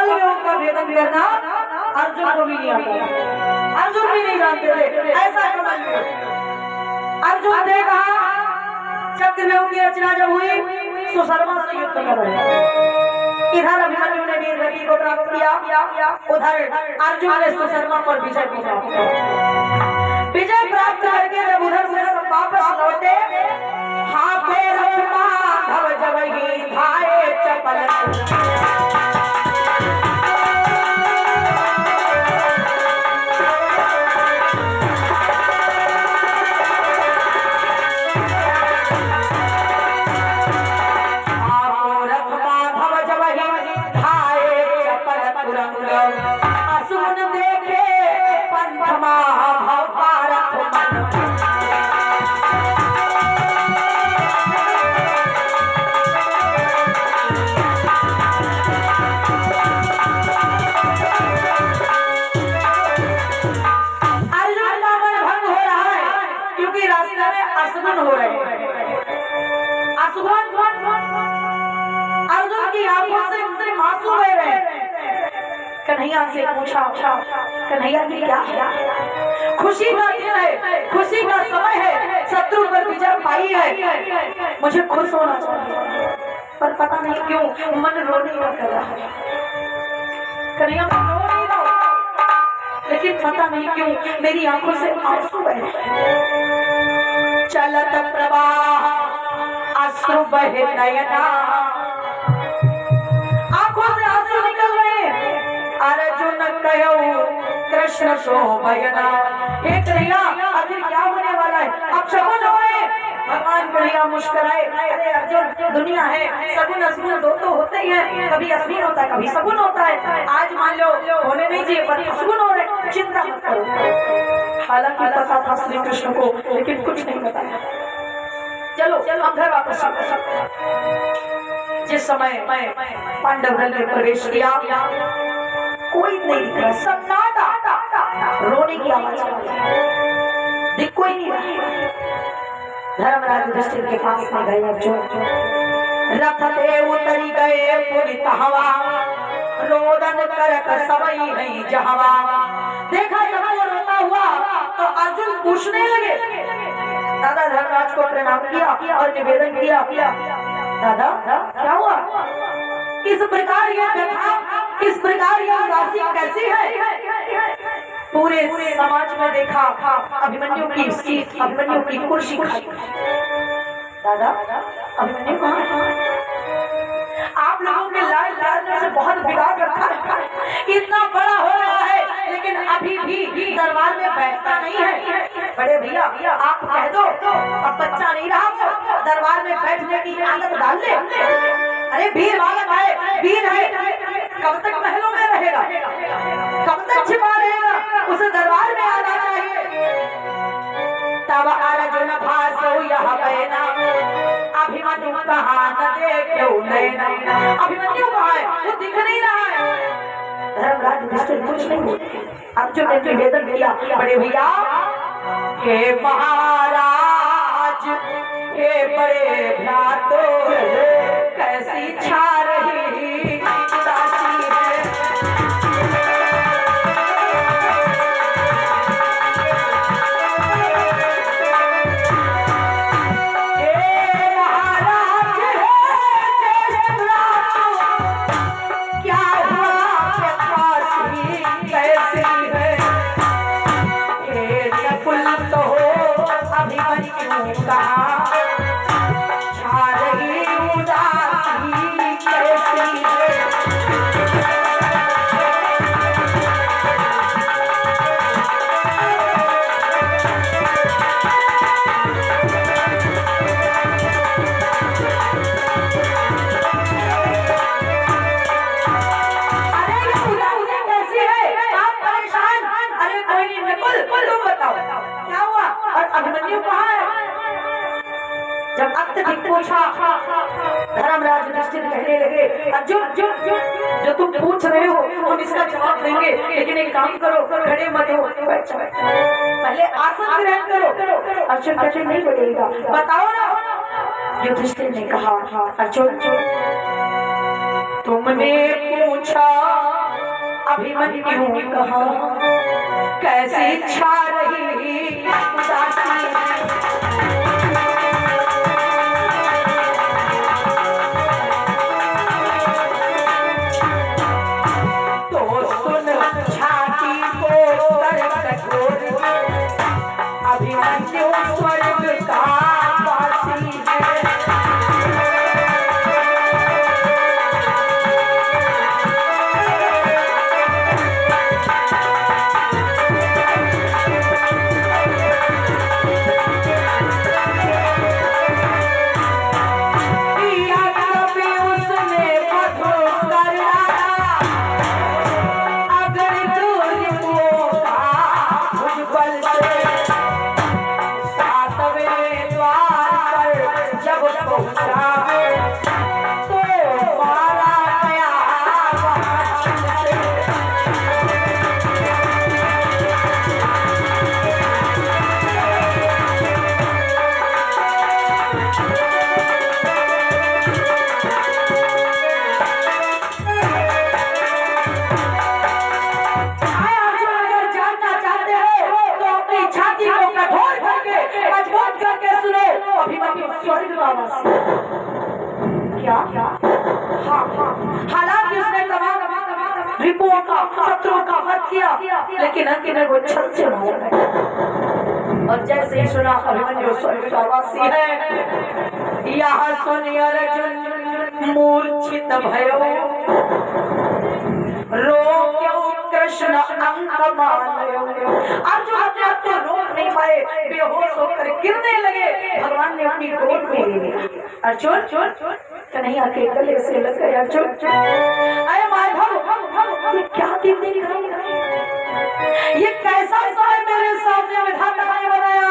सकल योग का भेदन करना अर्जुन को भी नहीं आता। अर्जुन भी नहीं जानते थे ऐसा कमल योग। अर्जुन ने कहा चक्रव्यूह की रचना जब हुई सुशर्मा से युद्ध कर रहे। इधर अभिमन्यु ने वीर गति को प्राप्त किया, उधर अर्जुन ने सुशर्मा पर विजय को प्राप्त किया। विजय प्राप्त करके जब उधर से सब वापस लौटे, हाथे रखमा धव जबही धाये चपल। अर्जुन की आंखों से आंसू बह रहे। कन्हैया से पूछा कन्हैया की क्या खुशी का दिन है, खुशी का समय है, शत्रु पर विजय पाई है, मुझे खुश होना चाहिए पर पता नहीं क्यों मन रोने कर रहा है। कन्हैया मैं रो नहीं रहा लेकिन पता नहीं क्यों मेरी आंखों से आंसू बह रहे। चलत प्रवाह अश्रु बहे नयना, आंखों से आंसू निकल रहे। अर्जुन कहो कृष्ण शोभयना। हे कन्हैया अभी क्या होने वाला है, अब शगुन हो रहे। भगवान कन्हैया मुस्कुराए, अरे अर्जुन दुनिया है, शगुन अशगुन दो तो होते ही हैं, कभी अशगुन होता है कभी शगुन होता है। आज मान लो होने नहीं चाहिए पर अशगुन हो रहे, चिंता मत करो। हालांकि पता था श्री कृष्ण को लेकिन कुछ नहीं बताया। चलो हम घर वापस जिस समय पांडव दल में प्रवेश किया कोई नहीं दिख रहा, सन्नाटा, रोने की आवाज दिख कोई नहीं रहा। धर्मराज युधिष्ठिर के पास में गए अर्जुन, रथ पे उतरी गए पुरित हवा, रोदन करक सबई नहीं जहवा। देखा सबको रोता हुआ तो अर्जुन पूछने लगे। दादा धर्मराज को प्रणाम किया और निवेदन किया, दादा क्या हुआ, इस प्रकार यह कथा, इस प्रकार यह उदासी कैसी है। पूरे समाज में देखा अभिमन्यु की सीट, अभिमन्यु की कुर्सी खाली। दादा अभिमन्यु कहाँ? आप लोगों के लाल लाल से बहुत बिगाड़ रखा है, इतना बड़ा हो रहा है लेकिन अभी भी दरबार में बैठता नहीं है। बड़े भैया आप कह दो अब बच्चा नहीं रहा वो दरबार में बैठने की आदत डाल ले। अरे वीर बालक है, वीर है, कब तक महलों में रहेगा, कब तक छिपा रहेगा, उसे दरबार में आना चाहिए। तब अर्जुन भासो यह बहना, अभिमन्यु कहाँ न देखे नैना। अभिमन्यु कहाँ है, वो दिख नहीं रहा है। धर्मराज युधिष्ठिर कुछ नहीं बोले। अर्जुन ने निवेदन किया, बड़े भैया हे महाराज, हे बड़े भ्रातो, कैसी छा रही उदासी है। जब अत्यधिक पूछा धर्मराज युधिष्ठिर कहने लगे, अर्जुन जो तुम पूछ रहे हो हम इसका जवाब देंगे, लेकिन एक काम करो, खड़े मत हो, बैठ जाओ, पहले आसन ग्रहण करो। अर्जुन कहते नहीं बढ़ेगा, बताओ ना। युधिष्ठिर ने कहा, अर्जुन तुमने पूछा अभिमन्यु कहा कैसी छा रही उदासी तो सुन छाती को कर कठोर अभिमन्यु स्वर्ग का वासी है हालांकि उसने तमाम रिपुओं का शत्रुओं का वध किया लेकिन अंत वो छल से मारा गया और जैसे ही सुना अभिमन्यु स्वर्ग का वासी है यहाँ सुन अर्जुन मूर्छित भयो रोक्यो कृष्ण अंक मानयो अर्जुन अपने आप को रोक नहीं पाए बेहोश होकर गिरने लगे भगवान ने अपनी गोद में ले लिया अर्जुन कन्हैया के गले से लग गए अर्जुन अरे माधव ये क्या दिन देख रहे ये कैसा समय मेरे सामने विधाता ने बनाया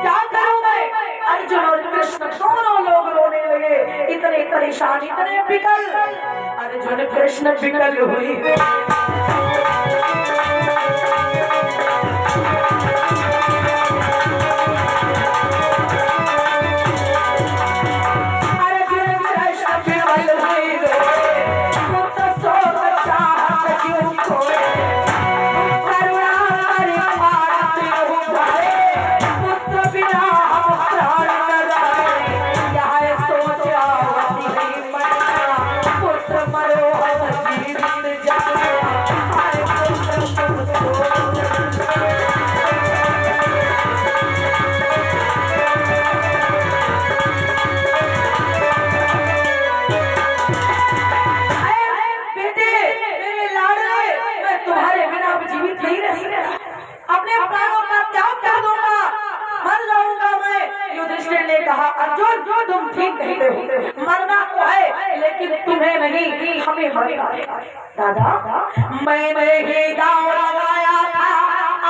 क्या करूं मैं अर्जुन और कृष्ण दोनों लोग रोने लगे इतने परेशान इतने विकल अर्जुन कृष्ण विकल हुई तुम ठीक कहते हो मरना तो है लेकिन तुम्हें नहीं हमें मरना है दादा मैंने ही दांव लगाया था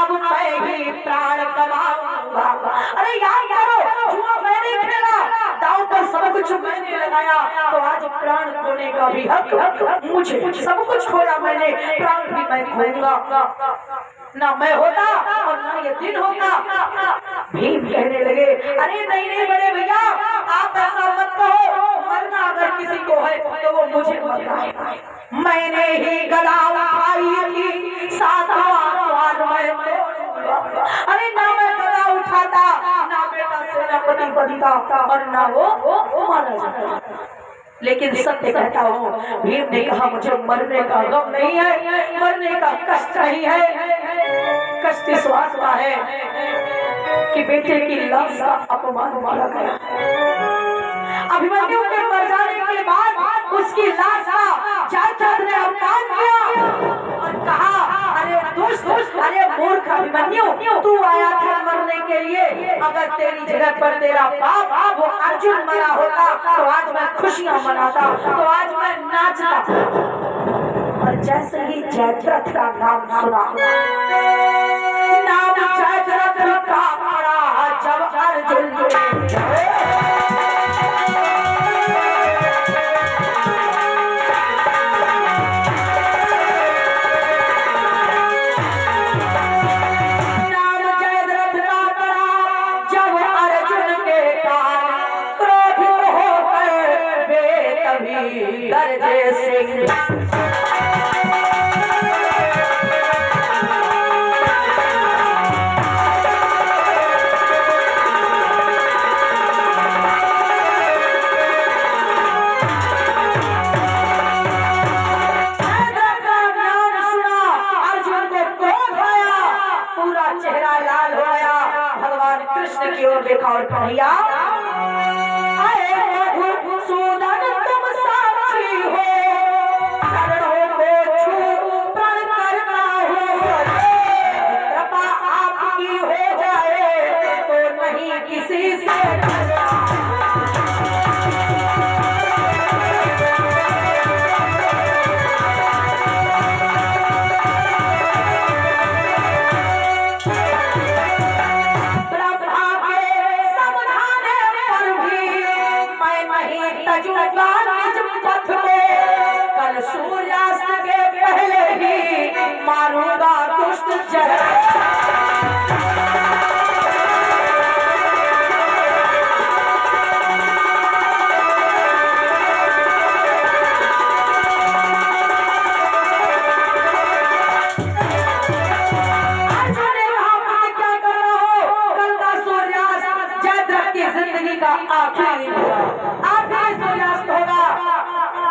अब मैं ही प्राण गवाऊंगा अरे याद करो जुआ मैंने खेला दांव पर सब कुछ मैंने लगाया तो आज प्राण खोने का भी हक मुझे सब कुछ खोया मैंने प्राण भी मैं खोऊंगा ना मैं होता और ना ये दिन होता भीम कहने लगे अरे नहीं नहीं बड़े भैया आप ऐसा मत कहो मरना अगर किसी को है तो वो मुझे मरना है मैंने ही गदा उठाई थी अरे ना मैं गदा उठाता ना बेटा सेनापति बनता और ना वो मारा जाता लेकिन सत्य कहता हूँ भीम ने कहा मुझे मरने का गम नहीं है मरने का कष्ट नहीं है कष्ट इस बात का है कि बेटे की लाश का अपमान किया गया अभिमन्यु के मर जाने के बाद उसकी लाश का जात ने अपमान किया और कहा अरे दुष्ट अरे मूर्ख अभिमन्यु तू आया था मरने के लिए अगर तेरी जगह पर तेरा बाप वो अर्जुन मरा होता तो आज मैं खुशियां मनाता तो आज मैं नाचता और जैसे ही जयद्रथ का नाम सुना नाम जयद्रथ का पड़ा जब अर्जुन गरजे सिंह कृष्ण की ओर देखा और कन्हैया आए मधुसूदन तुम साक्षी हो, चरणों को छू प्रण करता हूँ, कृपा आपकी हो जाए तो नहीं किसी से कल सूर्यास्त के पहले ही मारूंगा दुष्ट चरण।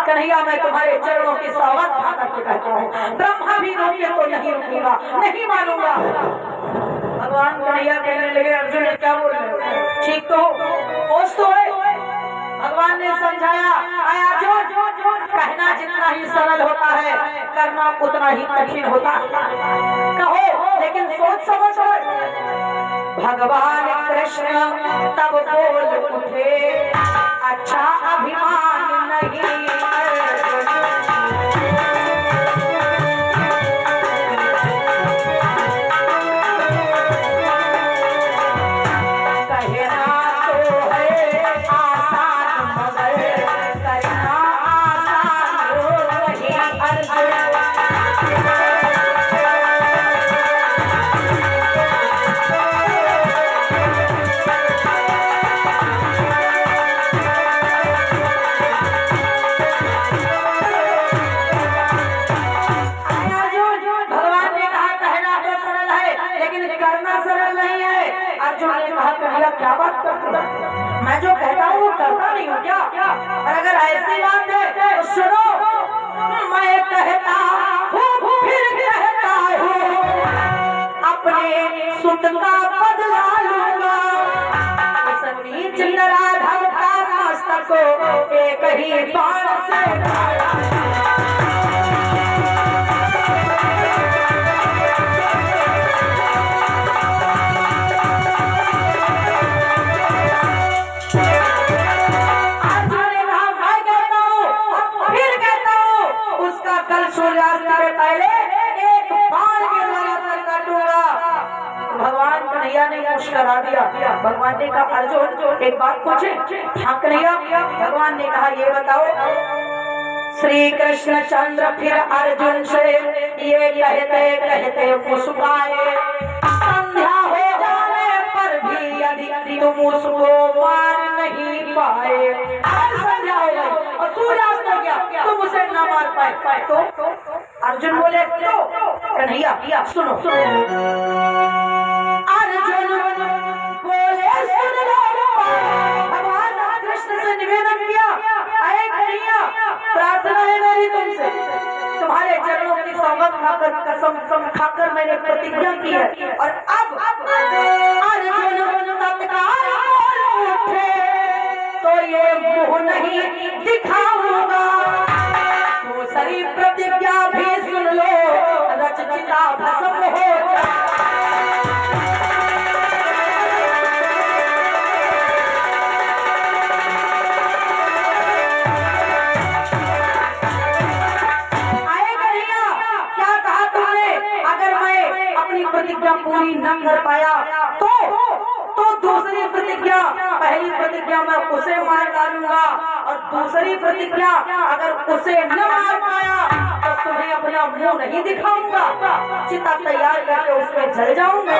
कन्हैया मैं तुम्हारे चरणों की सौगंध खाकर के कहता हूँ, ब्रह्मा भी रोके तो नहीं रुकूंगा, नहीं मानूंगा। भगवान कन्हैया कहने लगे अर्जुन क्या बोल रहे हो, ठीक तो होश तो है। भगवान ने समझाया अर्जुन कहना जितना ही सरल होता है करना उतना ही कठिन होता, कहो लेकिन सोच समझ। भगवान कृष्ण तब बोल उठे अच्छा अभिमान नहीं, क्या बात करते हो? मैं जो कहता हूँ वो करता नहीं हूँ क्या? और अगर ऐसी बात है तो सुनो, मैं कहता हूँ फिर कहता हूँ अपने सुत का बदला लूंगा, उस नीच नराधम का मस्तक को एक ही बाण से करा दिया। भगवान ने कहा अर्जुन एक बात पूछे, हाँ कन्हैया। भगवान ने कहा ये बताओ, श्री कृष्ण चंद्र फिर अर्जुन से ये कहते कहते मुस्कुराए, संध्या हो जाने पर भी यदि तुम उसको मार नहीं पाए, संध्या हो गई और सूर्यास्त हो गया तुम उसे न मार पाए तो अर्जुन बोले क्यों? कन्हैया सुनो भगवान कृष्ण से निवेदन किया, अरे कन्हैया प्रार्थना है मेरी तुमसे, तुम्हारे चरणों की सौगंध खाकर कसम खाकर मैंने प्रतिज्ञा की है और अब अर्जुन तत्काल उठे तो ये मुंह नहीं दिखाऊंगा, दूसरी प्रतिज्ञा भी सुन लो, रचचिता भस्म हो जाए। प्रतिज्ञा पूरी न कर पाया तो दूसरी प्रतिज्ञा, पहली प्रतिज्ञा मैं उसे मार डालूंगा और दूसरी प्रतिज्ञा अगर उसे न मार पाया तो तुम्हें अपना मुंह नहीं दिखाऊंगा, चिता तैयार करके उसमें जल जाऊंगा,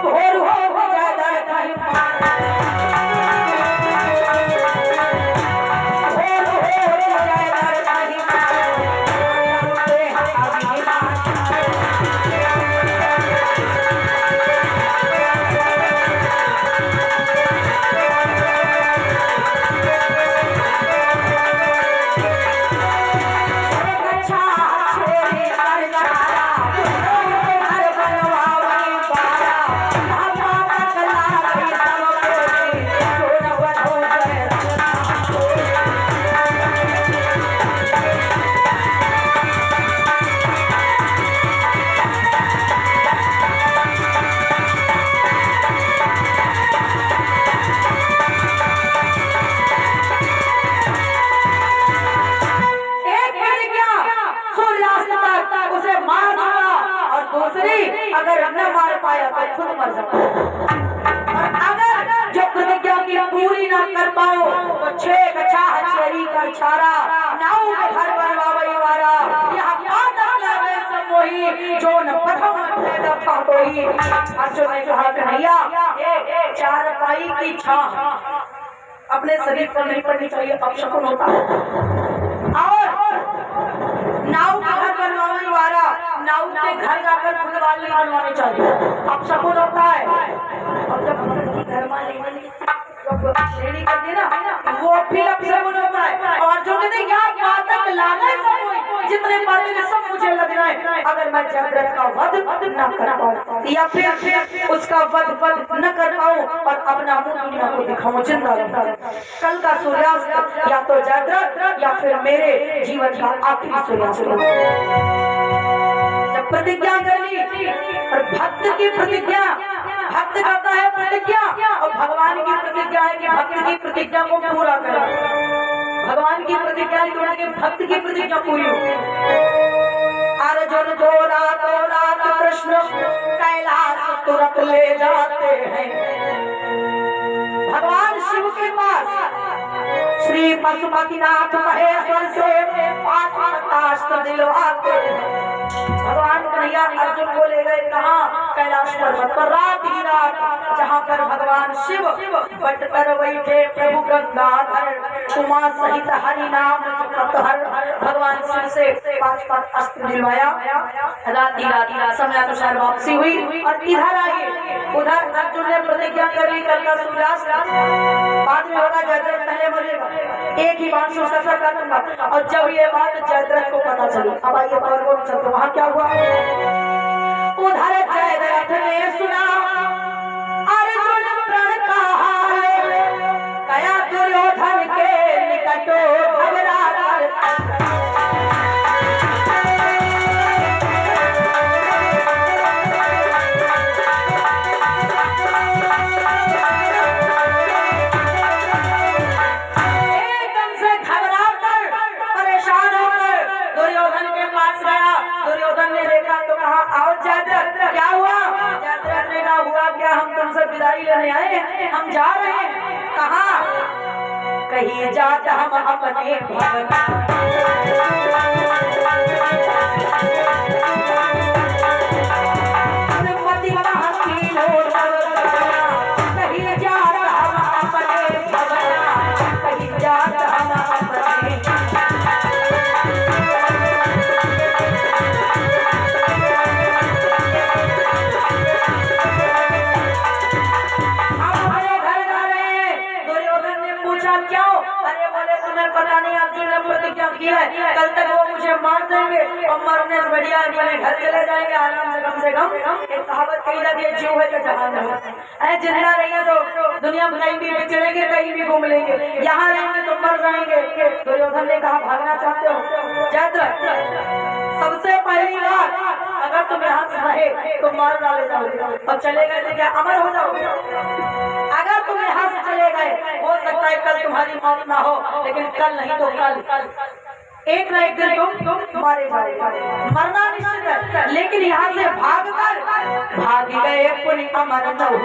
हो जाएगा पाऊं तो छे कछाह छेरी कर छारा नाऊ के घर बनवावई वाला यह बात लावे सब वही जो न पढ़ो पैदा था कोई। अर्जुन ने कहा कन्हैया चार पाई की छाह अपने शरीर पर नहीं पड़नी चाहिए, अपशकुन होता है। और नाव का घर बनवाने वाला नाव के घर जाकर खुद वाली बनवानी चाहिए, अपशकुन होता है। और जब हम घर वाले रेडी कर दी ना वो भी अपशकुन होता है। और जो कहते क्या बातक लागे सब जितने बातें सब मुझे लग रहा है अगर मैं जयद्रथ का वध न कर पाऊं या फिर उसका वध न कर पाऊं और अपना मुंह दुनिया को दिखाऊं जिंदा रहूं, कल का सूर्यास्त या तो जयद्रथ या फिर मेरे जीवन का आखिरी सूर्यास्त। जब प्रतिज्ञा कर ली और भक्त की प्रतिज्ञा, भक्त करता है प्रतिज्ञा और भगवान की प्रतिज्ञा है कि भक्त की प्रतिज्ञा को पूरा करें। भगवान की प्रतिज्ञा है भक्त की प्रतिज्ञा पूरी हो। अर्जुन को रात कृष्ण कैलाश तुरंत ले जाते हैं। भगवान शिव के पास श्री पशुपतिनाथ महेश्वर से पाशुपतास्त्र दिलवाते हैं। भगवान कन्हैया अर्जुन को ले गए कहाँ? कैलाश पर्वत पर रात ही रात, जहाँ पर भगवान शिव बट कर बैठे प्रभु गंगाधर उमा सहित हरि नाम हर। भगवान शिव से पाशुपत अस्त्र दिलवाया। रात ही रात समय अनुसार वापसी हुई और इधर आई। उधर अर्जुन ने प्रतिज्ञा कर ली कल का सूर्यास्त बाद में होगा, जयद्रथ पहले मरेगा, एक ही बात से उसका सर काटूंगा। और जब ये बात जयद्रथ को पता चली, अब आइए पर्वत चलते वहां क्या हुआ। उधर जयद्रथ ने सुना अर्जुन प्रण का हाल, गया दुर्योधन के निकट घबरा विदाई लेने आए, हम जा रहे हैं। कहाँ? कहीं जाता हम अपने कल तक वो मुझे मार देंगे और मरने से बढ़िया अपने घर चले जाएंगे आराम से। कम से कम एक कहावत कही जाती है, जीव है तो जहान है। जिंदा रहेंगे तो दुनिया में कहीं भी चलेंगे, कहीं भी घूम लेंगे, यहाँ रहेंगे तो मर जाएंगे। दुर्योधन ने कहा भागना चाहते हो जयद्रथ, सबसे पहली बात अगर तुम यहाँ से रहे तो मार डाले जाओगे और चले गए तो क्या अमर हो जाओगे। अगर तुम यहाँ से चले गए हो सकता है कल तुम्हारी मौत ना हो, लेकिन कल नहीं तो कल एक न एक दिन तुम मारे जाओगे, मरना निश्चित है। लेकिन यहाँ से भाग गए पुण्य अमर न हो।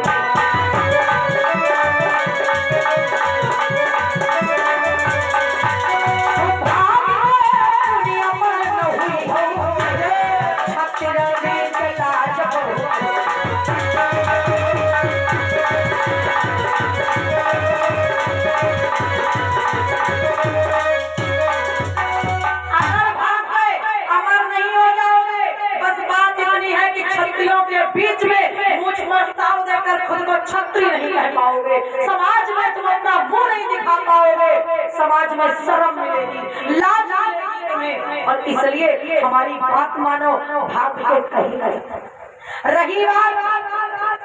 बीच में मुझ मरताव देकर खुद को छत्री नहीं कह पाओगे, समाज में तुम अपना मुंह नहीं दिखा पाओगे, समाज में शर्म मिलेगी, लाज मिलेगी तुम्हें। और इसलिए हमारी बात मानो, भाग के कहीं नहीं। रही बात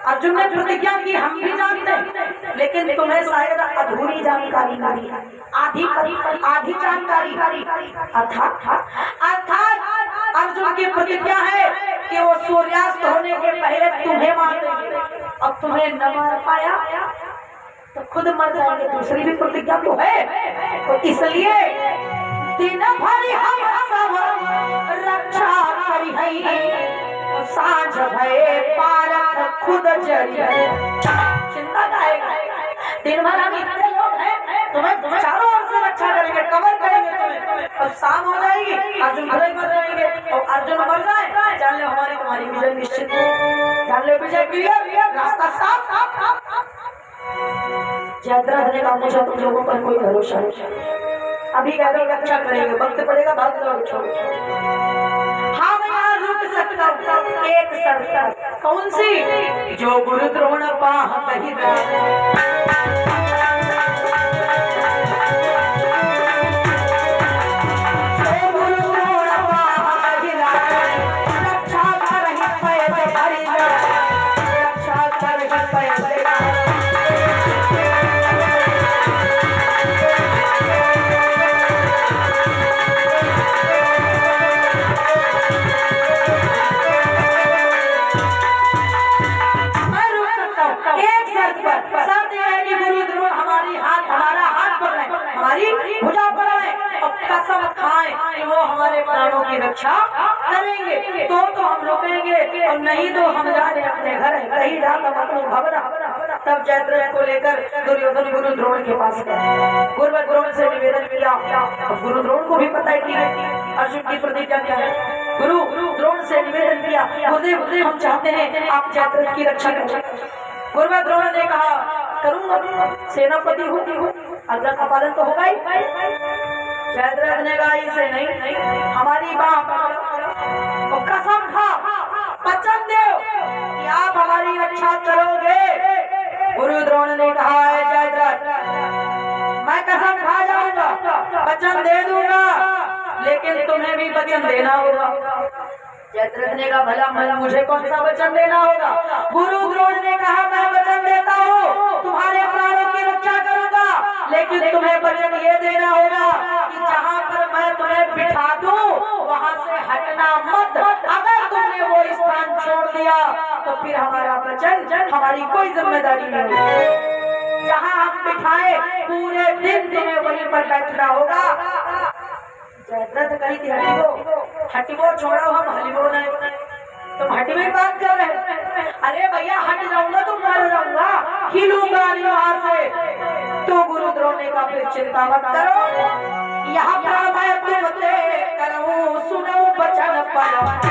अर्जुन ने प्रतिज्ञा की, हम भी जानते हैं, लेकिन तुम्हें शायद अधूरी जानकारी मिली, आधी जानकारी। अर्थात अर्जुन की प्रतिज्ञा है कि वो सूर्यास्त होने के पहले तुम्हें मार देंगे। अब तुम्हें न मार पाया तो खुद मर जाएंगे, दूसरी भी प्रतिज्ञा तो है। तो इसलिए दिन भर हम सब रक्षा करी है, साँझ भये पारक खुद जरी। चिंता का है, दिन भर हम इतने लोग हैं तुम्हें चारों ओर से रक्षा करेंगे, कवर करेंगे तुम्हें। और शाम हो जाएगी, अर्जुन भले मर जाएंगे, और अर्जुन मर जाए, जान ले हमारी तुम्हारी विजय निश्चित है, जान ले विजय क्लियर, रास्ता साफ। जयद्रथ ने कहा मुझे तुम लोगों पर कोई भरोसा नहीं, अभी कह दो रक्षा करेंगे, वक्त पड़ेगा भाग जाओ, छोड़ो। हाँ मैं यहाँ रुक सकता हूँ एक शर्त, कौन सी? जो गुरु द्रोण पाह कही भुजा पड़ाए और कसम खाएं कि वो हमारे प्राणों की रक्षा करेंगे, तो हम रुकेंगे, और नहीं तो हम जा रहे अपने घर, कहीं रात हम अपने भवरा। तब जयद्रथ को लेकर दुर्योधन गुरु द्रोण के पास गए, गुरु द्रोण से निवेदन किया। गुरु द्रोण को भी पता है कि अर्जुन की प्रतिज्ञा क्या है। गुरु द्रोण से निवेदन किया, गुरुदेव हम चाहते हैं आप जयद्रथ की रक्षा करें। गुरु द्रोण ने कहा करूंगा, सेनापति होती हो, आज्ञा का पालन तो होगा ही। जयद्रथ ने कहा इसे नहीं, हमारी बात तो कसम खा, वचन दो कि आप हमारी रक्षा करोगे। गुरु द्रोण ने कहा है जयद्रथ मैं कसम खा जाऊंगा, वचन दे दूंगा, लेकिन तुम्हें भी वचन देना होगा। जयद्रथ ने कहा भला मुझे कौन सा वचन देना होगा? गुरु द्रोण ने कहा मैं वचन देता हूँ तुम्हारे प्राणों की रक्षा करूंगा, लेकिन तुम्हें वचन ये देना होगा कि जहाँ पर मैं तुम्हें बिठा दूं वहाँ से हटना मत। अगर तुमने वो स्थान छोड़ दिया तो फिर हमारा वचन, हमारी कोई जिम्मेदारी नहीं है। जहाँ हम बिठाए पूरे दिन तुम्हें वहीं पर बैठना होगा। जयद्रथ कही थी हटिबो छोड़ो, हम हलिबो नहीं, तुम हटिबे बात कर रहे हैं। अरे भैया हट जाऊंगा तो मर जाऊंगा, हिलूंगा यहाँ से। तो गुरु द्रोण ने कहा फिर चिंता मत करो, यहाँ पर मैं तुमसे करूँ सुनो वचन पर।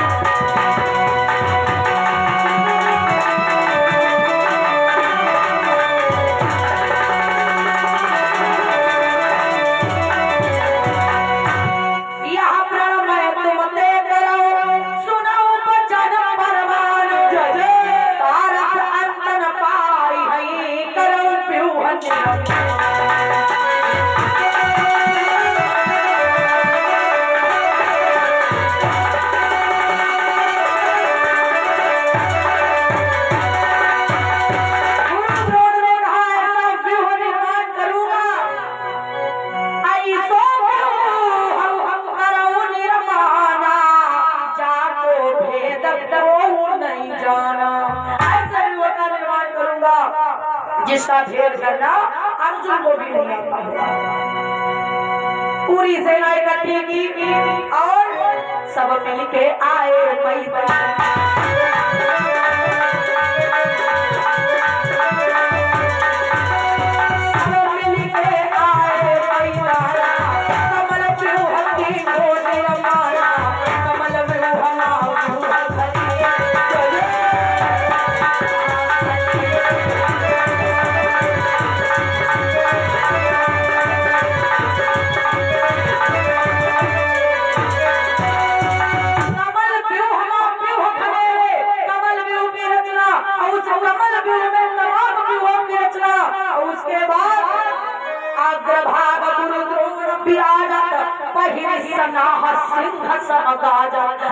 जिसका ढेर करना अर्जुन को भी नहीं आता होगा। पूरी सेना इकट्ठी की और सब मिलके आए मैदान।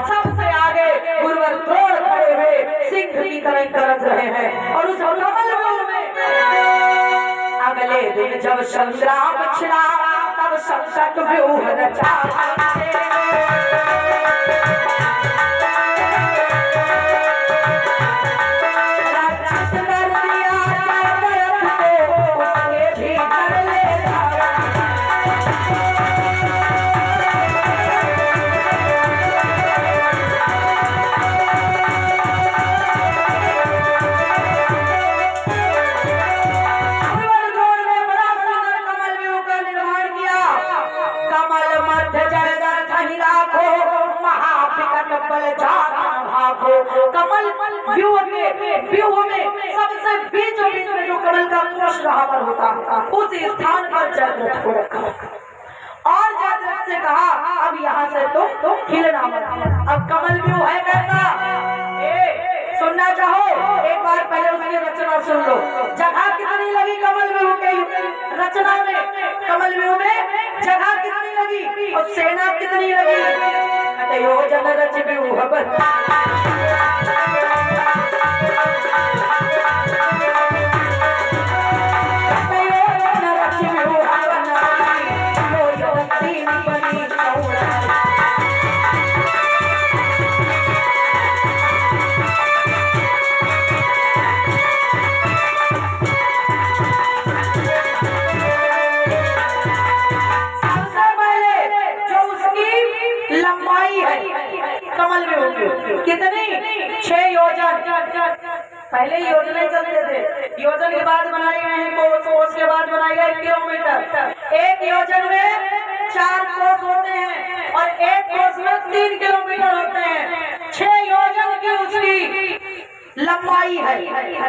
सबसे आगे गुरुवर द्रोण खड़े हुए सिंह की तरह गरज रहे हैं। और उस कमल में अगले दिन जब संग्राम छिड़ा तब संकट व्यूह रचा। कमल व्यूह में सबसे बीचों बीच में जो कमल का कोष रहा होता है उस स्थान पर जयद्रथ को रखा और जयद्रथ से कहा अब यहाँ से तुम हिलना मत। अब कमल व्यूह है कैसा, सुनना चाहो एक बार पहले उसकी रचना सुन लो। जगह कितनी लगी कमल व्यूह के रचना में, कमल व्यूह में जगह कितनी लगी और सेना कितनी लगी। योजन रच व्यूह कितनी 6 योजन। पहले योजने चलते थे, योजन के बाद बनाए गए हैं कोस के बाद बनाए गए किलोमीटर। एक योजन में 4 कोस होते हैं और एक कोस में 3 किलोमीटर होते हैं। 6 योजन की उसकी लंबाई है।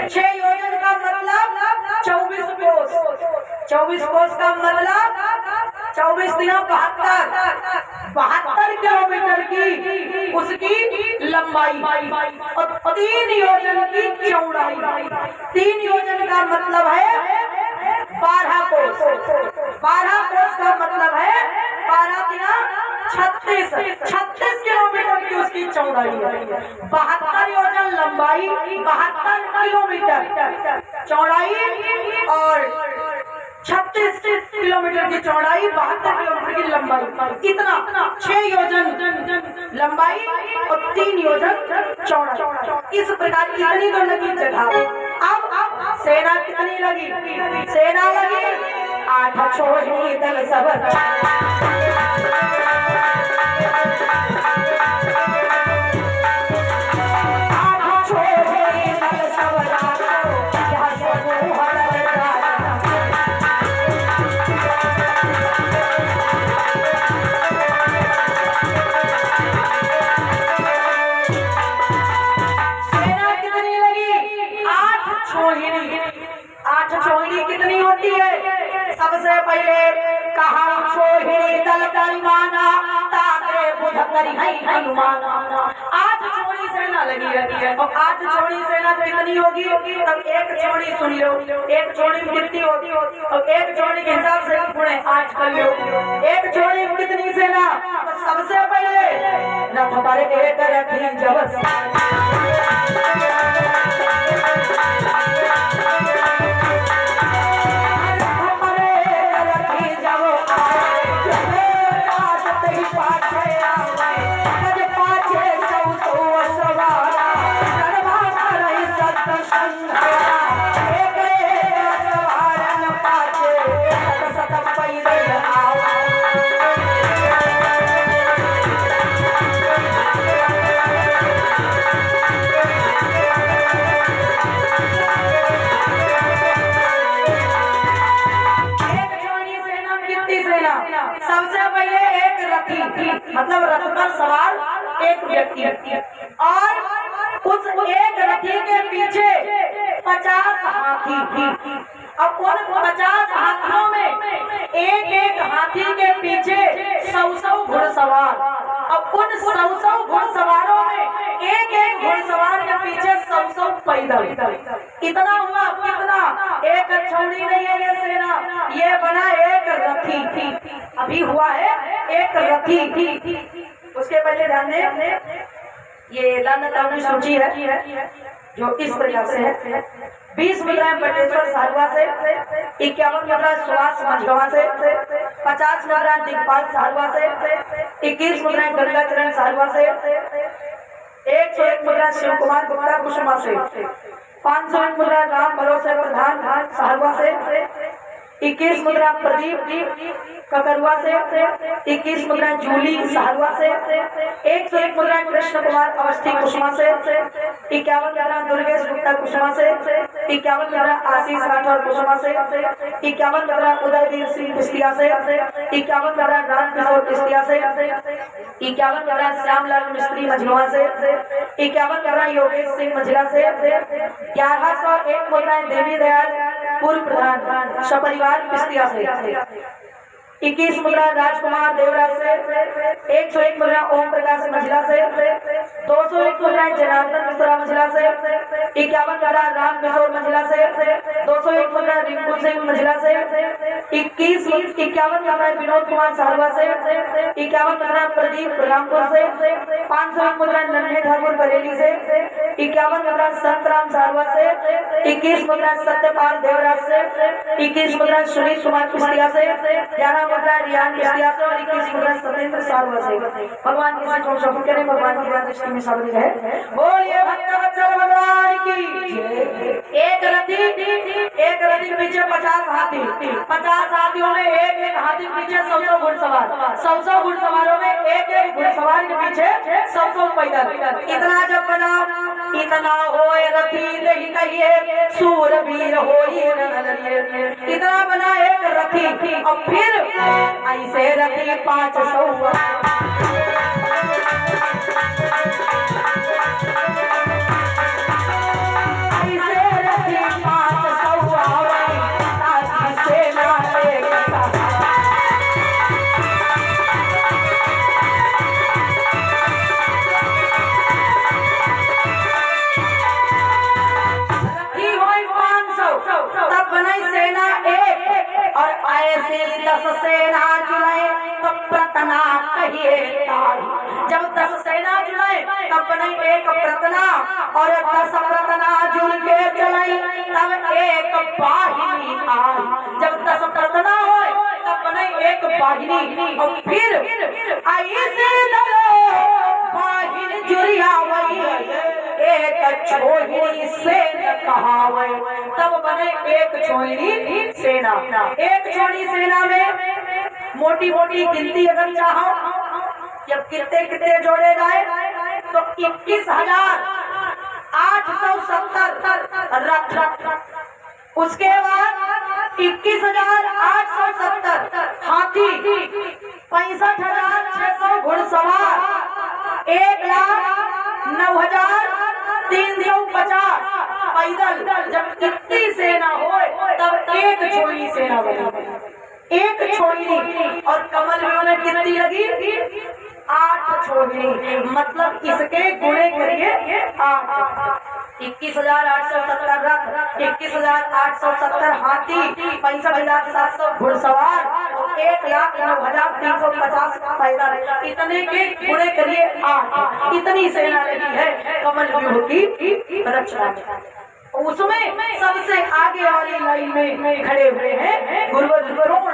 6 योजन का मतलब 24 कोस। 24 कोस का मतलब 24 दिना 72 किलोमीटर की उसकी लंबाई और 3 योजन की चौड़ाई। 3 योजन का मतलब है 12 कोस। 12 कोस का मतलब है 12 दिना 36 किलोमीटर की उसकी चौड़ाई है। 72 योजन लंबाई, 72 किलोमीटर चौड़ाई और 36 किलोमीटर की चौड़ाई, 72 किलोमीटर की लंबाई। इतना 6 योजन लंबाई और 3 योजन चौड़ाई। इस प्रकार की इतनी तो लगी जगह। अब सेना कितनी लगी, सेना लगी 8 छोड़ी दल सब। कितनी होती है, सबसे पहले कहा छोहिणी दल करिमाना ताते बुध करी है हनुमाना। 8 छोड़ी सेना लगी रहती है और 8 छोड़ी सेना कितनी होगी, तब एक छोड़ी सुन लो, एक छोड़ी में कितनी होगी और एक छोड़ी के हिसाब से गुणे 8 कर लो। एक छोड़ी में कितनी सेना, तो सबसे पहले रथ पर एक रथी जबस मतलब रथ पर सवार एक व्यक्ति और उस एक रथी के पीछे 50 हाथी। अब उन 50 हाथियों में एक हाथी के पीछे 100 घुड़सवार। अब उन 100 घुड़सवारों में एक घुड़सवार के पीछे 100 पैदल। इतना हुआ, कितना, एक छौड़ी नहीं है ये सेना, ये बना एक रथी। अभी हुआ है एक रथी। उसके पहले ध्यान दें, ये दान सूची है जो इस प्रकार से है। 20 मुद्राएं बटेश्वर साहबा से, 51 मुद्रा सुहास मझगवा से, 50 मुद्राएं दिग्पाल साहबा से, 21 मुद्राएं गंगाचरण साहबा से, 101 मुद्रा शिव कुमार गुप्ता कुसुमा से, 501 मुद्रा राम भरोसे प्रधान साहबा से, 21 मुद्रा प्रदीप ककरुआ से, 21 मुद्रा जूली सहरुआ से, 101 मुद्रा कृष्ण कुमार अवस्थी कुसुमा से, 51 मुद्रा दुर्गेश गुप्ता कुसुमा से, 51 मुद्रा आशीष राठौर कुसुमा से, 51 मुद्रा उदयवीर सिंह कुस्तिया से, 51 मुद्रा राम किशोर कुस्तिया से, 51 मुद्रा श्यामलाल मिस्त्री मझलुआ से, 51 मुद्रा योगेश सिंह मझिला से, 1101 मुद्रा देवी दयाल पूर्व प्रधान सपरिवार कुस्तिया से, 21 मुद्रा राजकुमार देवराज से, 101 मुद्रा ओम प्रकाश मझिला से, 201 मुद्रा जनार्दन मिश्रा मझिला से, 51 मुद्रा राम किशोर मझिला से, 201 मुद्रा रिंकू सिंह मझिला से, 51 मुद्रा विनोद कुमार सहरवा से, 51 मुद्रा प्रदीप रामपुर से, 501 मुद्रा नन्हे ठाकुर बरेली से, 51 मुद्रा संतराम सहरवा से, 21 मुद्रा सत्यपाल देवराज से, 21 मुद्रा सुनील कुमार कुस्तिया से, 11 मुद्रा रियान कुस्तिया से और 21 मुद्रा सत्येंद्र सहरवा से। भगवान की से छोड़ सबके ने भगवान की दृष्टि में सब है। बोलिए भक्तवत्सल भगवान की। एक रथी पीछे 50 हाथी, 50 हाथियों में एक हाथी पीछे 100 घुड़सवार, 100 घुड़सवारों में एक घुड़सवार के पीछे 100 पैदल। इतना जब बना, इतना होए रथी नहीं कहिए सूरवीर होई रणधरिए। इतना बना एक रथी और फिर ऐसे रथी 500 सेना जुड़े तो प्रतना कहिए। जब 10 सेना जुड़े तब बने एक प्रतना और 10 प्रतना जुड़ के चले तब एक वाहिनी आई। जब 10 प्रतना हो तब बने एक वाहिनी और फिर ऐसे वाहिनी जुड़िया एक छोहिनी से कहावे तब बने एक छोहिनी सेना। एक छोहिनी सेना में मोटी मोटी गिनती अगर चाहो जब कितने कितने जोड़े जाए तो 21,870 रथ, उसके बाद 21,870 हाथी, 65,600 घुड़सवार, 1,09,350 पैदल। जब इतनी सेना हो तब एक छोटी सेना बनी, एक छोटी। और कमल में उन्हें कितनी लगी? 8 छोटी। मतलब इसके गुणे करिए 8। 21,870 रथ, 21,870 हाथी, 65,700 घुड़सवार, 1,09,350 पैदल। इतने के गुणे करिए 8। इतनी सेना लगी है कमल व्यूह की रचना में। उसमें सबसे आगे वाली लाइन में खड़े हुए हैं गुरुवर द्रोण,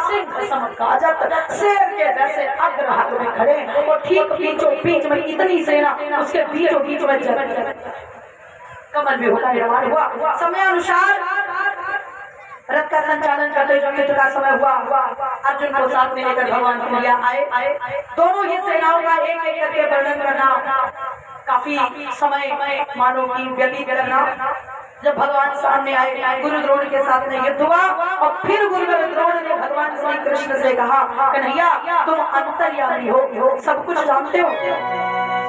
सिंह समकाजत, शेर के जैसे अग्रभाग में खड़े और ठीक बीचों बीच में इतनी सेना उसके बीचों बीच में कमल में होता निर्माण हुआ। समय अनुसार रथ का संचालन करते जो युद्ध का समय हुआ, अर्जुन को साथ में लेकर भगवान कन्हैया आए। दोनों ही सेनाओं का एक एक करके वर्णन करना काफी समय मानो की व्यतीत करना। जब भगवान सामने आए गुरु द्रोण के साथ में युद्ध हुआ और फिर गुरु द्रोण ने भगवान श्री कृष्ण से कहा, कन्हैया तुम अंतर्यामी हो, सब कुछ जानते हो,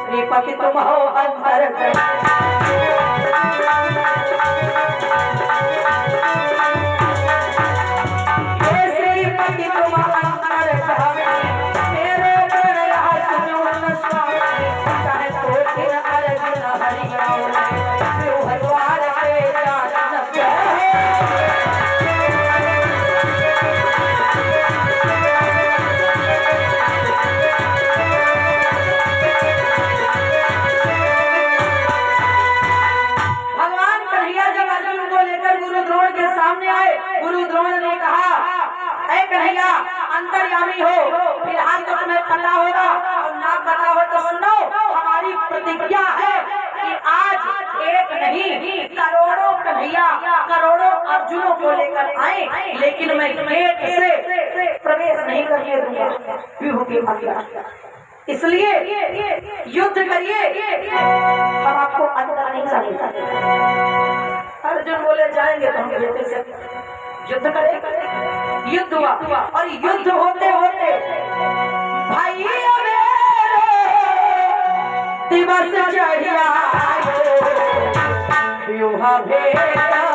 श्रीपति तुम हो अंतर। अंतर्यामी हो, फिलहाल तो तुम्हें पता होगा और ना पता हो तो सुनो, हमारी प्रतिज्ञा है कि आज एक नहीं करोड़ों कन्हैया, करोड़ों अर्जुनों को लेकर आए, लेकिन मैं गेट से प्रवेश नहीं करने दूंगा व्यूह के माता। इसलिए युद्ध करिए, हम आपको अंदर नहीं जाने देंगे। अर्जुन बोले जाएंगे तो हम बेटे से युद्ध करेंगे। युद्ध हुआ और युद्ध होते होते भाई दिवस चढ़िया व्यूह भेदा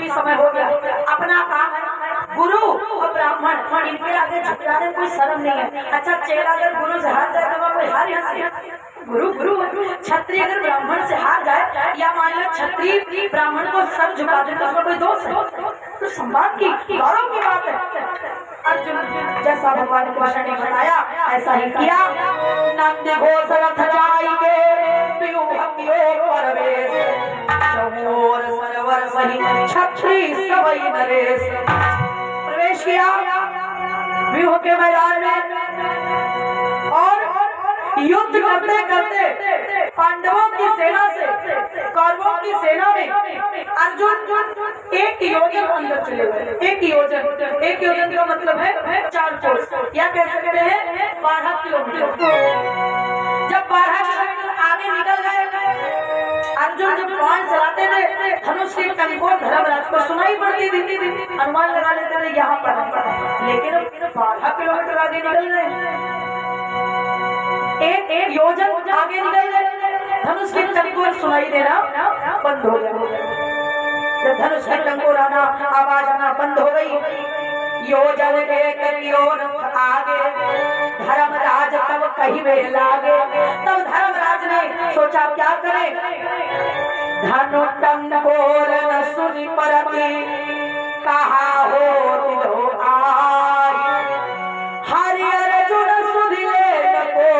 समय हो गया, अपना काम है गुरु और ब्राह्मण, इनके आगे झुक जाने कोई शर्म नहीं है। अच्छा चेला अगर गुरु से हार जाए तो वह कोई हार हंसी, गुरु गुरु क्षत्रिय अगर ब्राह्मण से हार जाए या मान लो क्षत्रिय ब्राह्मण को सर झुका दे तो उसमें कोई दोष है? तो सम्मान की गौरव की बात है। अर्जुन जैसा भगवान कृष्ण ने बताया ऐसा ही किया। नंद घोष रथ जाएंगे चौर सरोवर सही क्षत्रिय सबई नरेश। प्रवेश किया व्यूह के मैदान में और युद्ध करते करते पांडवों की सेना से कौरवों की सेना में अर्जुन एक योजन अंदर चले गए। एक योजन का मतलब है 4 कोस या कह सकते हैं 12 किलोमीटर। जब 12 किलोमीटर आगे निकल गए अर्जुन जब बाण चलाते थे धनुष की टंकोर धर्मराज को सुनाई पड़ती थी, अनुमान लगा लेते थे यहाँ पर, लेकिन 12 किलोमीटर आगे निकल गए। एक योजन आगे निकल गए, धनुष की टंकोर सुनाई देना बंद हो गया। जब धनुष की टंकोर आना आवाज आना बंद हो गई, योजन के ओर आगे धर्मराज तब कहीं वे लागे। तब धर्मराज ने सोचा क्या करे, धनु टंकोर न सुनी परती कहा हो आई, हरि अर्जुन सुधि ले नको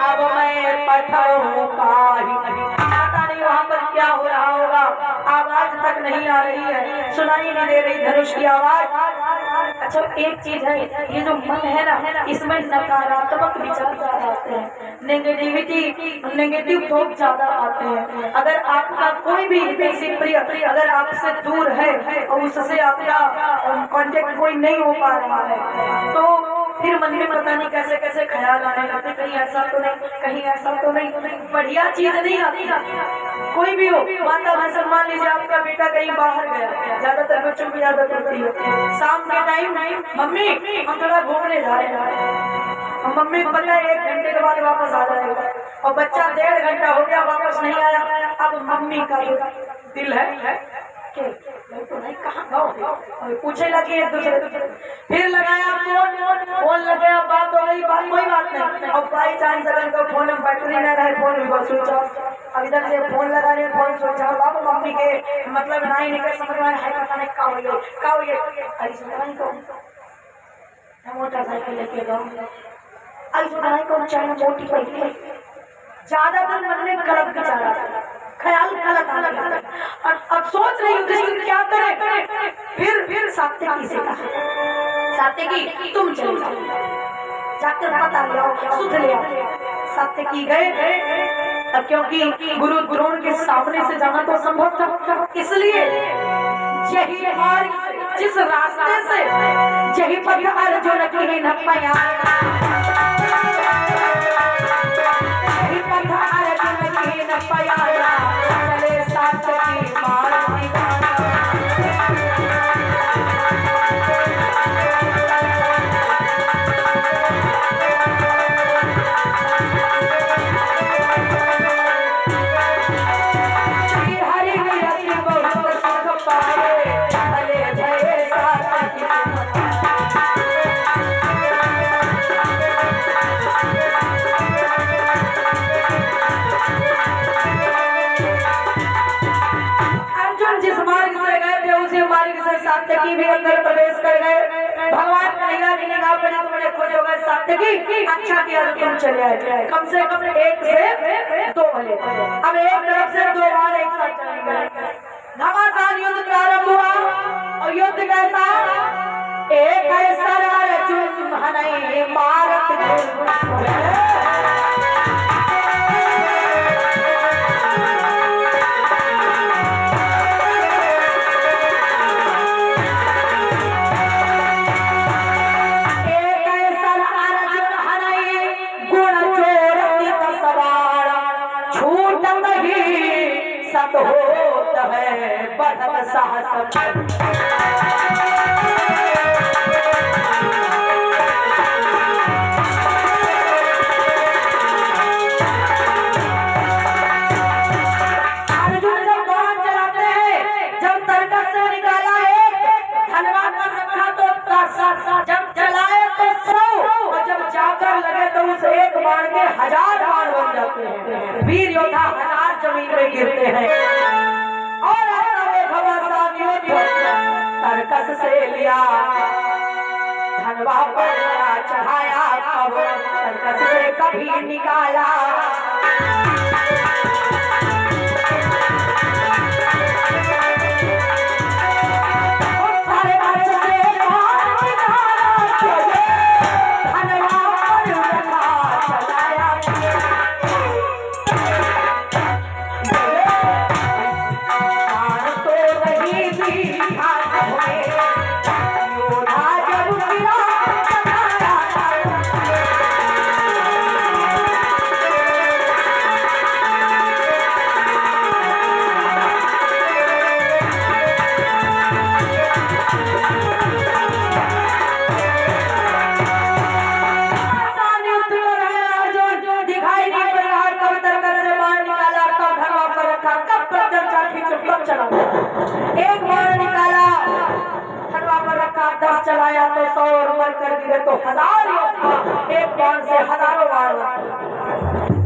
अब मैं पठाऊं काही। पता नहीं वहां पर क्या हो रहा होगा, आवाज तक नहीं आ रही है, सुनाई नहीं दे रही धनुष की आवाज। अच्छा एक चीज है, ये जो मन है ना इसमें नकारात्मक विचार ज्यादा आते हैं, नेगेटिव थॉट ज्यादा आते हैं। अगर आपका कोई भी बेसिक प्रिय अगर आपसे दूर है और उससे आपका कांटेक्ट कोई नहीं हो पा रहा है तो फिर मन में पता नहीं कैसे कैसे ख्याल आने लगते, कहीं ऐसा तो नहीं, कहीं ऐसा तो नहीं, बढ़िया चीज नहीं आती। कोई भी हो, माता भैंसा मान लीजिए आपका बेटा कहीं बाहर गया, ज्यादातर बच्चों की आदत होती है शाम के टाइम मम्मी हम थोड़ा घूमने जा रहे हैं, मम्मी को पता है 1 घंटे के बाद वापस आ जाएगा और बच्चा 1.5 घंटा हो गया वापस नहीं आया। अब मम्मी का दिल है तो नहीं कहाँ पूछे लगे एक दूसरे, फिर लगाया फोन लगाया, बात हो गई, बात कोई बात नहीं। और बाई चांस अगर तो फोन में बैटरी न रहे, फोन भी स्विच ऑफ, अब इधर से फोन लगा रहे फोन स्विच ऑफ। अब मम्मी के मतलब नहीं निकल समझ में है पता नहीं का हुई अरे को मोटरसाइकिल लेके जाओ आई को चाहे मोटी पड़ी, ज्यादातर मन में गलत विचार ख्याल गलत और अब सोच रही हूँ क्या करे। फिर सात्विकी से कहा, सात्विकी तुम चलो जाकर पता ले आओ, सुध ले आओ। सात्विकी गए, अब क्योंकि गुरु द्रोण के सामने से जाना तो संभव था, इसलिए यही मार्ग जिस रास्ते से यही पथ अर्जुन की न पाया, यही पथ अर्जुन की न पाया, चले सात्विकी मार्ग। श्री हरि विरति बहुत सुख पाए, भले भये साथ जिस मार्ग से गए थे उसी मार्ग से सात्यकी भी अंदर प्रवेश कर गए। भगवान कन्हैया की निगाह पड़ी तो बड़े खुश हो गए। सात्यकी अच्छा किया तुम चले आए, कम से कम 1 से 2 भले। अब एक तरफ से 2 बार एक साथ चले गए। घमासान युद्ध प्रारंभ हुआ और युद्ध कैसा, एक ऐसा अर्जुन हनई मारत होता है बढ़त साहस। अर्जुन जब बाण चलाते हैं, जब तर्कस से निकाला है धनवान पर रखा तो 10, जब चलाए तो 100 और जब जाकर लगे तो उस एक बाण के 1000 बाण बन जाते हैं। वीर योद्धा 1000 जमीन में गिरते हैं। और ऐसा वो घमासान युद्ध तर्कस से लिया, धनवा पर चढ़ाया, अब तर्कस से कभी निकाला। एक बार निकाला, धनवा पर रखा, 10 चलाया तो 100 और मर कर गिरे तो 1000 योद्धा एक बाण से हजारों बार।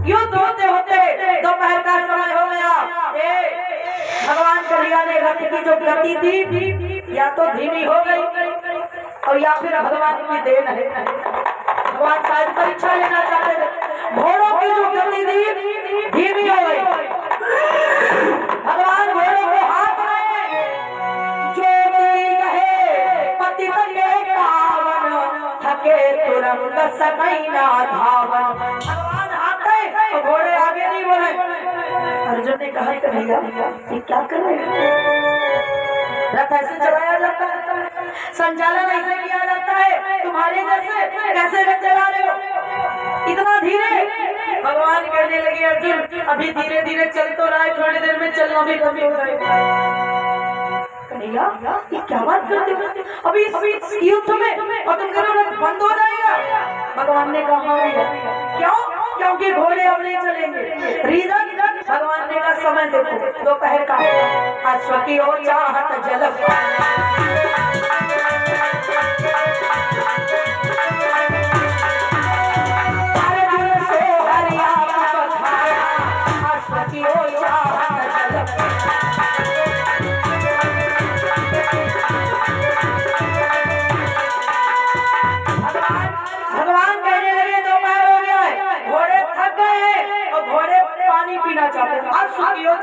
युद्ध होते होते दोपहर का समय हो गया। भगवान कन्हैया ने रथ की जो गति थी या तो धीमी हो गई और या फिर भगवान की देन है, भगवान शायद परीक्षा लेना चाहते थे। घोड़ों की जो गति थी धीमी हो गई। भगवान घोड़ों को हाथ में जो कहे पतित के पावन, थके तुरंत सकई ना धावन। भगवान हाथ गए तो घोड़े आगे नहीं बढ़े। अर्जुन ने कहा कन्हैया ये क्या कर रहे हैं? रथ ऐसे चलाया जाता है, संचालन ऐसे किया जाता है, तुम्हारे जैसे कैसे रथ चला रहे हो इतना धीरे? भगवान कहने लगे अर्जुन अभी धीरे धीरे चल तो रहा है, थोड़ी देर में चलना भी कम हो जाएगा। कन्हैया ये क्या बात करते हो? अभी युद्ध में और तुम करो रथ बंद हो जाएगा। भगवान ने कहा क्यों? क्योंकि घोड़े अब नहीं चलेंगे। रीजन भगवान ने कहा समय देखो दोपहर का, अश्व की ओर चाहत जल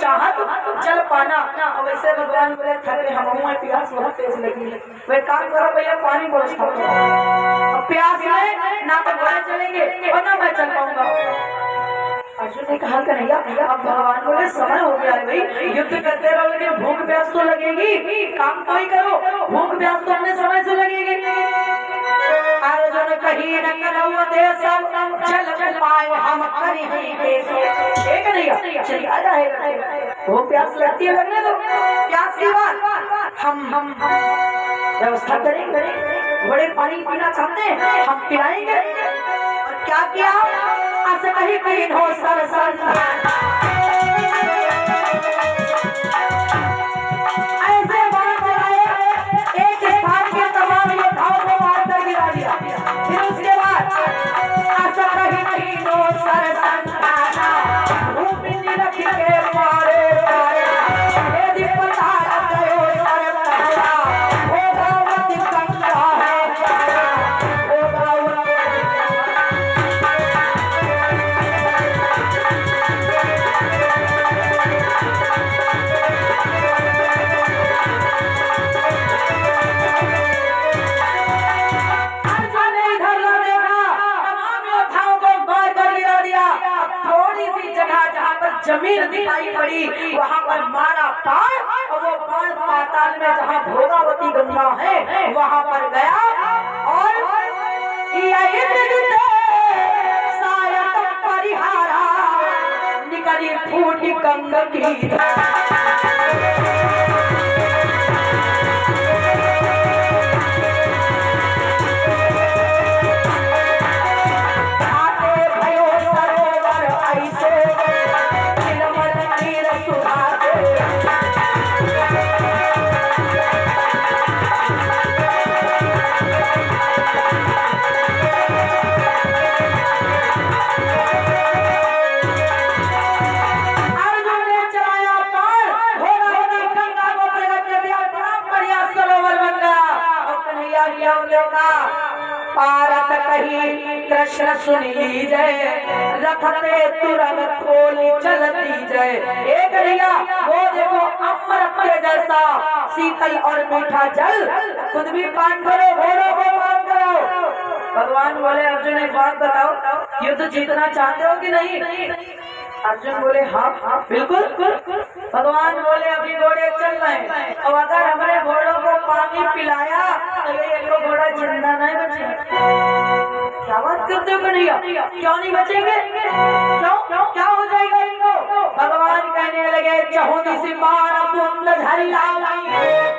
चाहत जल पाना। वैसे भगवान बोले थके हम प्यास बहुत तेज लगी, वे काम करो भैया पानी व्यवस्था करो। प्यास में ना तो घोड़े चलेंगे और ना मैं चल पाऊंगा। अर्जुन ने कहा कन्हैया अब भगवान बोले समय हो गया है भाई, युद्ध करते रहो लेकिन भूख प्यास तो लगेगी, काम तो ही करो, भूख प्यास तो अपने समय से लगेगी। अर्जुन कहीं न करो देश चल पाए हम करी ठीक नहीं चलिए जाएगा। वो प्यास लगती है लगने दो, प्यास की बात हम व्यवस्था करेंगे। बड़े पानी पीना चाहते हैं हम पिलाएंगे। क्या किया? अस कहीं कहीं हो सरसन ऐसे बाण चलाए, एक स्थान के तमाम योद्धाओं को मार कर गिरा दिया। फिर उसके बाद अस कहीं कहीं हो सरसन भूमि निरख के मारे मारे यदि पता गयो सरपंचा होगा वति कंगा है होगा जमीन दिखाई पड़ी, वहाँ पर मारा बाण और वो बाण पाताल में जहाँ भोगावती गंगा है वहाँ पर गया और परिहारा निकली फूटी कंग की पारत कही कृष्ण सुन लीजय रखते तुरंत खोली चलती जय। एक भैया वो देखो अमृत के जैसा शीतल और मीठा जल, खुद भी पान करो घोड़ों को पान करो। भगवान बोले अर्जुन एक बात बताओ, युद्ध जीतना चाहते हो कि नहीं? अर्जुन बोले हाँ हाँ बिल्कुल। भगवान बोले अभी घोड़े चल रहे हैं और अगर हमारे घोड़ों को पानी पिलाया तो ये एक घोड़ा जिंदा नहीं बचेगा। क्या बात करते हो कन्हैया, क्यों नहीं बचेंगे? क्यों क्या हो जाएगा इनको? भगवान कहने लगे चहुनी सी बाण बुंद धरी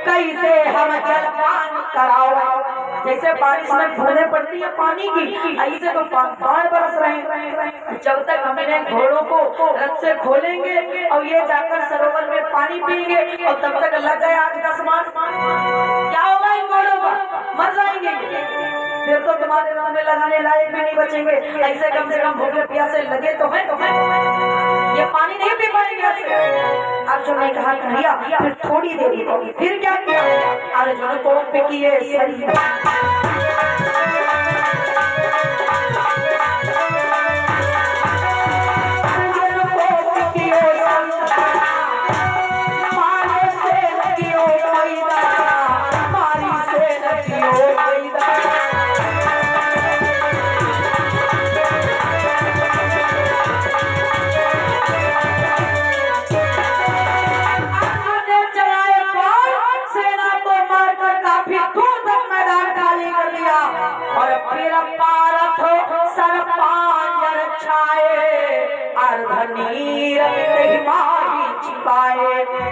कैसे हम जलपान कराओ। जैसे बारिश में बूंदें पड़ती है पानी की, ऐसे तो बाण बरस रहे हैं। जब तक हम इन्हें घोड़ों को रथ से खोलेंगे और ये जाकर सरोवर में पानी पिएंगे और तब तक लग गए 8-10 मास, क्या होगा इन घोड़ों का? मर जाएंगे, फिर तो तुम्हारे नाम में लगाने लायक भी नहीं बचेंगे। ऐसे कम से कम भूखे प्यासे लगे तो है, ये पानी नहीं पी पाएंगे ऐसे। अर्जुन ने कहा कन्हैया फिर थोड़ी देरी होगी। फिर क्या किया? अर्जुन को पिकिए सही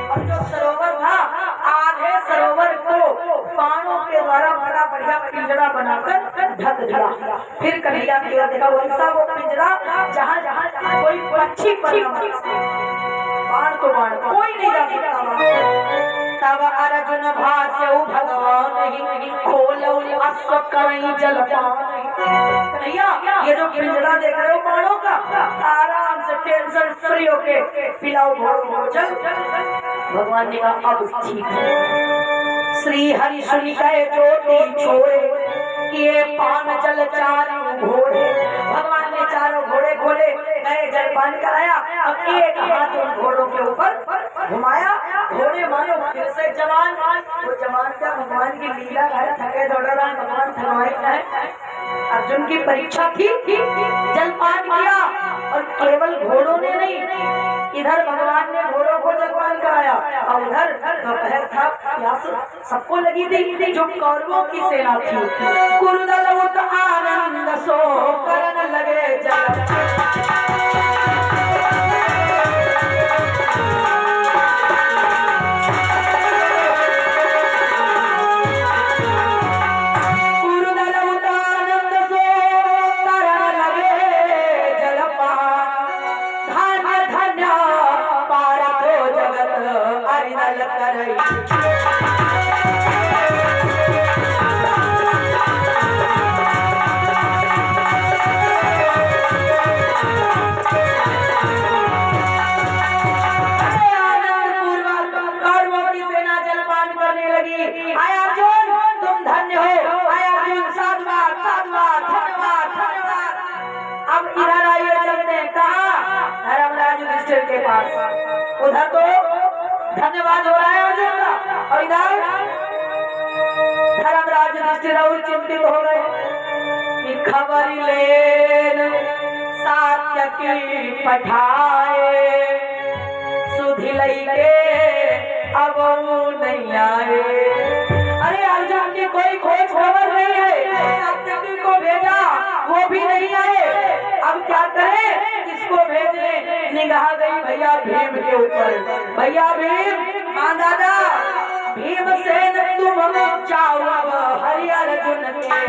और जो सरोवर था आधे सरोवर को बाणों के द्वारा बड़ा बढ़िया पिंजरा बनाकर ढक दिया। फिर कन्हैया की ओर देखा, वैसा वो पिंजरा जहाँ जहाँ कोई पक्षी बाण को बाण कोई नहीं जा सकता। तब अर्जुन भाष्यौ भगवान खोलो अश्व करई जलपान। कन्हैया ये जो पिंजरा देख रहे हो बाणों का, आराम से टेंशन फ्री होके पिलाओ घोड़ों जल। भगवान ने कहा अब ठीक है। श्री हरि सुनि कहे ज्योति छोड़े किए पान जल चारों घोड़े। भगवान ने चारों घोड़े खोले, गए जलपान कराया। अब एक हाथ उन घोड़ों के ऊपर घुमाया, घोड़े मानो फिर से जवान। वो जवान क्या भगवान की लीला है, थके दौड़ रहा है भगवान, थकवाई है। अर्जुन की परीक्षा थी, जलपान किया और केवल घोड़ों ने नहीं, इधर भगवान ने घोड़ों को जलपान कराया और उधर दोपहर था, प्यास सबको लगी थी। जो कौरवों की सेना थी कुरुदल आनंद सो करन लगे जल। हल करई। आय अर्जुन तुम धन्य हो, आय अर्जुन साधुवाद साधुवाद धन्यवाद धन्यवाद। अब इधर आइए चलते हैं कहाँ? धर्मराज युधिष्ठिर के पास। उधर तो धन्यवाद हो रहा है अर्जुन का, और इधर धर्मराज युधिष्ठिर और चिंतित हो गए कि खबर लेन सात्यकी पठाए सुधिलई के अब वो नहीं आए। अरे अर्जुन की कोई खोज खबर नहीं है, सात्यकी को भेजा वो भी नहीं आए। अब क्या करें, किसको भेजे? निगाह गई भैया भीम के ऊपर। भैया भीम, हाँ दादा, भीमसेन तुम जाओ अब हरि अर्जुन के।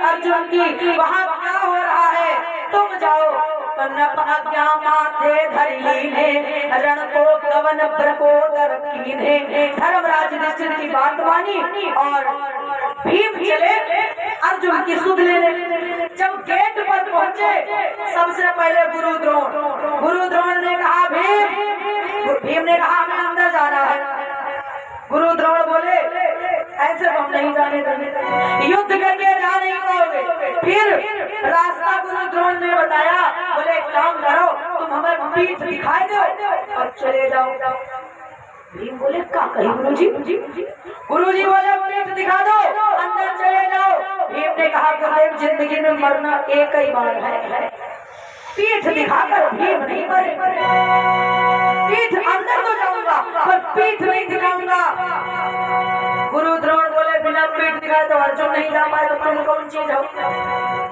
अर्जुन की वहाँ क्या हो रहा है, तुम जाओ। आज्ञा माथे धरी ने रण को कवन प्रकोदर कीन्हे। धर्मराज युधिष्ठिर की बात मानी और भीम चले अर्जुन की सुध लेने। जब गेट पर पहुंचे सबसे पहले गुरु द्रोण ने कहा भीम ने कहा हमें अंदर जाना है। गुरु द्रोण बोले ऐसे हम नहीं जाने देंगे, युद्ध करके जा नहीं पाओगे। फिर रास्ता गुरु द्रोण ने बताया, बोले एक काम करो तुम हमें पीठ दिखाई दो और चले जाओ। भीम बोले क्या कही गुरुजी? गुरुजी बोले पीठ दिखा दो अंदर चले जाओ। भीम ने कहा गुरुदेव जिंदगी में मरना एक ही बार है, पीठ दिखाकर भीम नहीं मरे। पीठ अंदर तो जाऊंगा पर पीठ नहीं दिखाऊंगा। गुरु द्रोण बोले बिना पीठ दिखाए तो अर्जुन नहीं जा पाए, तो तुम कौन चीज हो?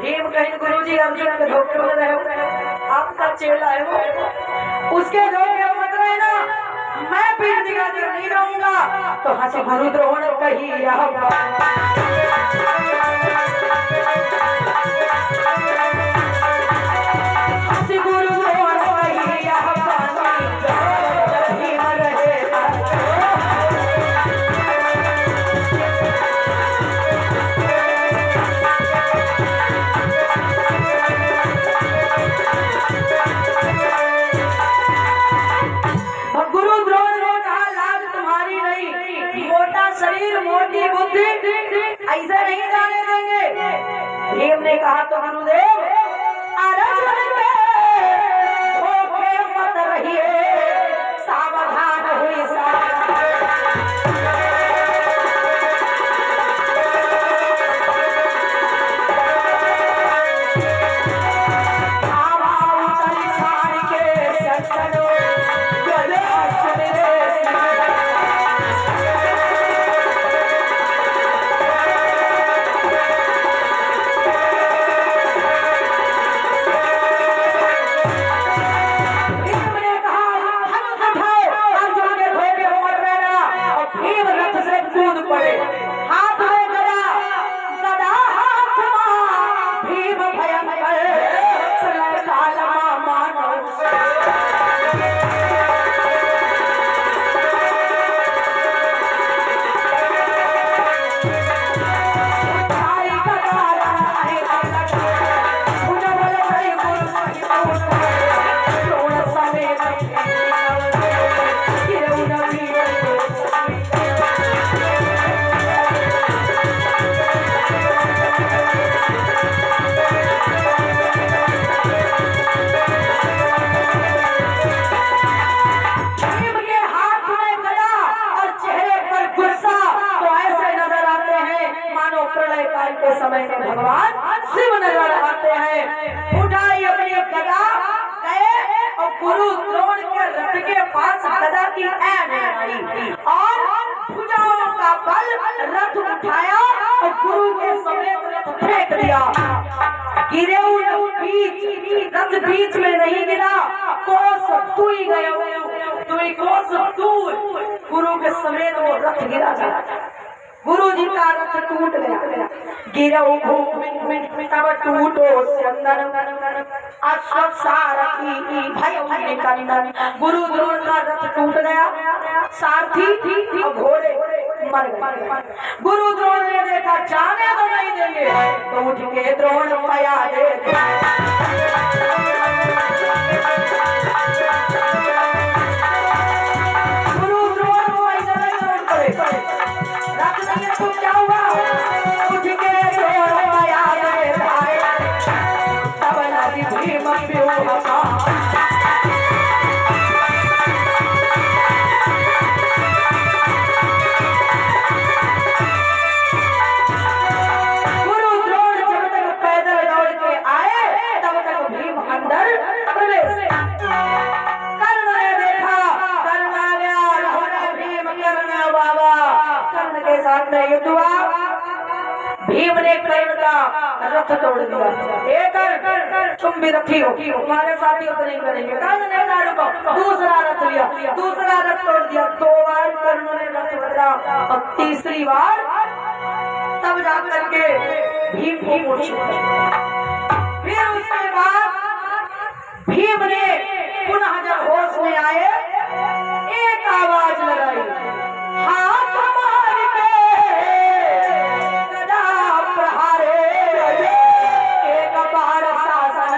भीम कहीं गुरुजी अर्जुन के धोखे में रहे हो, आपका चेला है वो, उसके धोखे मत रहना, मैं पीठ दिखाकर नहीं रहूंगा। तो हंसी गुरु द्रोण कही मोटी बुद्धि ऐसे नहीं जाने देंगे। भीम ने कहा तो गुरुदेव अर्जुन के धोखे मत रहिए, सावधान हुई शिव नजर आते हैं। उठाई अपनी गदा गए और गुरु द्रोण के रथ के पास गदा की ऐन आई और भुजाओं का बल रथ उठाया और गुरु के समेत रथ फेंक दिया। गिरे बीच, रथ बीच में नहीं गिरा, कोस दूर गया, दूर कोस दूर गुरु के समेत वो रथ गिरा गया। गुरु जी का रथ टूट गया। गिरा तब टूटो चंदन अश्वत्थ सारथी भय निकंदन। गुरु द्रोण का रथ टूट गया, सारथी और घोड़े मर गए। गुरु द्रोण ने देखा जाने तो नहीं देंगे, तो उठ के द्रोण पाया दे। गुरु द्रोण को ऐसा नहीं छोड़ पड़े, रथ नहीं तो क्या हुआ, उठ के द्रोण पाया दे भाई। तब लगी भीम व्यूह में युद्ध हुआ। भीम ने कर्ण का रथ तोड़ दिया। एक तुम भी रथी हो, तुम्हारे साथी तो नहीं करेंगे। कर्ण ने कहा रुको, दूसरा रथ लिया, दूसरा रथ तोड़ दिया। 2 बार कर्ण ने रथ बदला और तीसरी बार तब जाकर के भीम को मूर्छित किया। फिर उसके बाद भीम ने पुनः जब होश में आए, एक आवाज लगाई, हाथ मार के गदा प्रहारे, एक बार शासन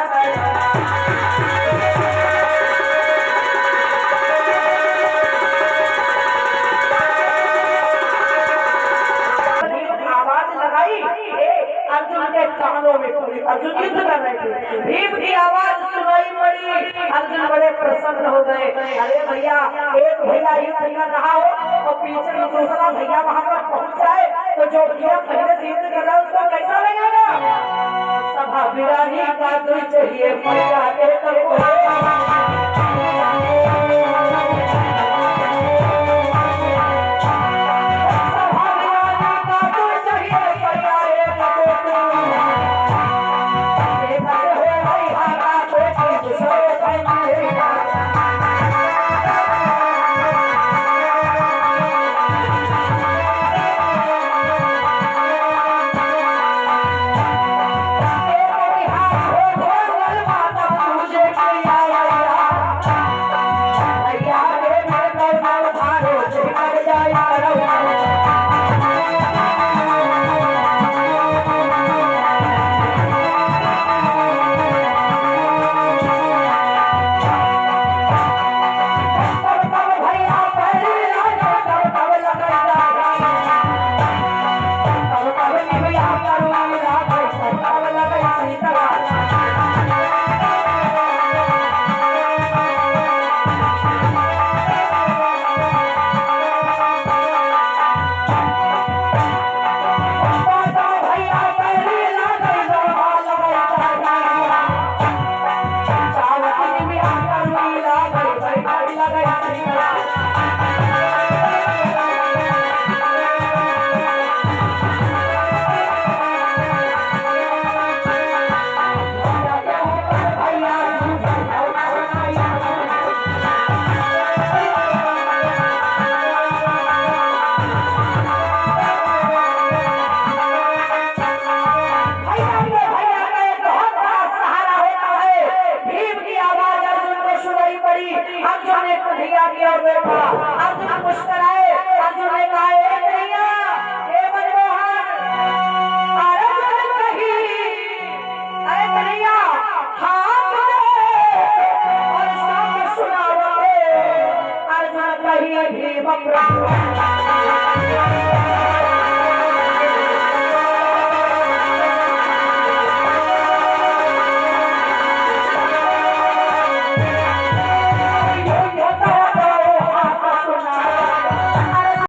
आवाज लगाई। अर्जुन के कानों में पड़ी, अर्जुन युद्ध कर रहे थे, भीम की आवाज सुनाई पड़ी। अर्जुन बड़े प्रसन्न हो गए। अरे भैया, एक भैया युद्ध कर रहा हो और पीछे दूसरा भैया वहां पर पहुंच जाए तो जो भैया पहले से युद्ध कर रहा है उसको कैसा लगेगा। सभा विराही का तो चाहिए भैया भैया